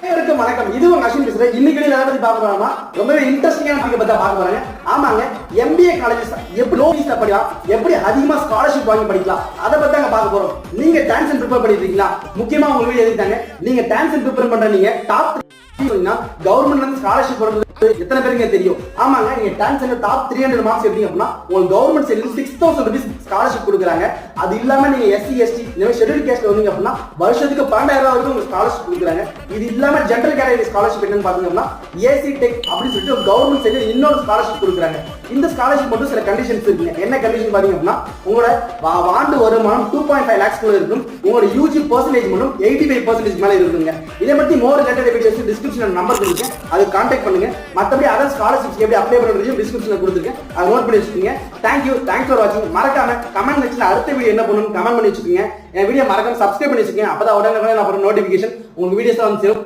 வணக்கம். இது உங்க அஸ்வின் பேசுறேன். இன்னைக்கு எதை பத்தி பார்க்க போறோம்னா ரொம்பவே இன்ட்ரெஸ்டிங்கான டாபிக் பத்தி பார்க்க போறாங்க. ஆமாங்க, MBA காலேஜஸ் எப்படி லோ ஃபீஸ்ல படிக்கலாம், எப்படி அதிகமா ஸ்காலர்ஷிப் வாங்கி படிக்கலாம், அதை பத்தி தாங்க பார்க்க போறோம். நீங்க டான்ஸ் ப்ரிப்பேர் பண்ணிட்டு இருக்கீங்களா? முக்கியமா உங்க வீடியோ எதுக்காங்க, நீங்க டான்ஸ் ப்ரிப்பேர் பண்ற நீங்க டாப் கவர்மெண்ட்ல இருந்து ஸ்காலர்ஷிப் வருது எத்தனை பேருக்கு தெரியும்? ஆமாங்க, நீங்க டான்ஸ் டாப் 300 மார்க்ஸ் எடுத்தீங்க அப்படின்னா உங்களுக்கு கவர்மெண்ட் சைடுல 6000 ரூபீஸ் ஸ்காலர்ஷிப் கொடுக்குறாங்க. அது இல்லாம நீங்க SC ST ஷெட்யூல் கேஸ்ட்ல வந்தீங்க அப்படின்னா வருஷத்துக்கு 12000 வரைக்கும் உங்களுக்கு ஸ்காலர்ஷிப் கொடுக்குறாங்க. இது இல்லாம ஜெனரல் கேட்டகரி ஸ்காலர்ஷிப் என்னன்னு பாத்தீங்கன்னா AC டெக் அப்படின்னு சொல்லிட்டு கவர்மெண்ட் சைடுல இன்னொரு ஸ்காலர்ஷிப் கொடுக்குறாங்க. இந்த ஸ்காலர்ஷிப் மட்டும் சில கண்டிஷன்ஸ் இருக்குங்க. என்ன கண்டிஷன் பாத்தீங்க அப்படின்னா உங்களோட ஆண்டு வருமானம் 2.5 lakhs குள்ள இருக்கும். உங்களோட UG பெர்சன்டேஜ் மட்டும் 85% மேல இருக்குங்க. இதை பத்தி மோர் ரிலேட்டட் வீடியோஸ் டிஸ்கிரிப்ஷன்ல நம்பர் கொடுங்க, அது கான்டாக்ட் பண்ணுங்க. மத்தபடி அதர் ஸ்காலர்ஷிப்ஸ் எப்படி அப்ளை பண்றது டிஸ்கிரிப்ஷன்ல கொடுத்துருக்கேன், அதை நோட் பண்ணி வச்சுக்கோங்க. தேங்க்ஸ் ஃபார் வாட்சிங். மறக்காம கமெண்ட் செக்ஷன்ல அடுத்த வீடியோ என்ன பண்ணணும்னு கமெண்ட் பண்ணி வச்சுக்கோங்க. என் வீடியோ மறக்காம சப்ஸ்கிரைப் பண்ணி வச்சுக்கோங்க. அப்பதான் உடனே நான் போற நோட்டிபிகேஷன் உங்களுக்கு வீடியோஸ் வந்து சேரும்.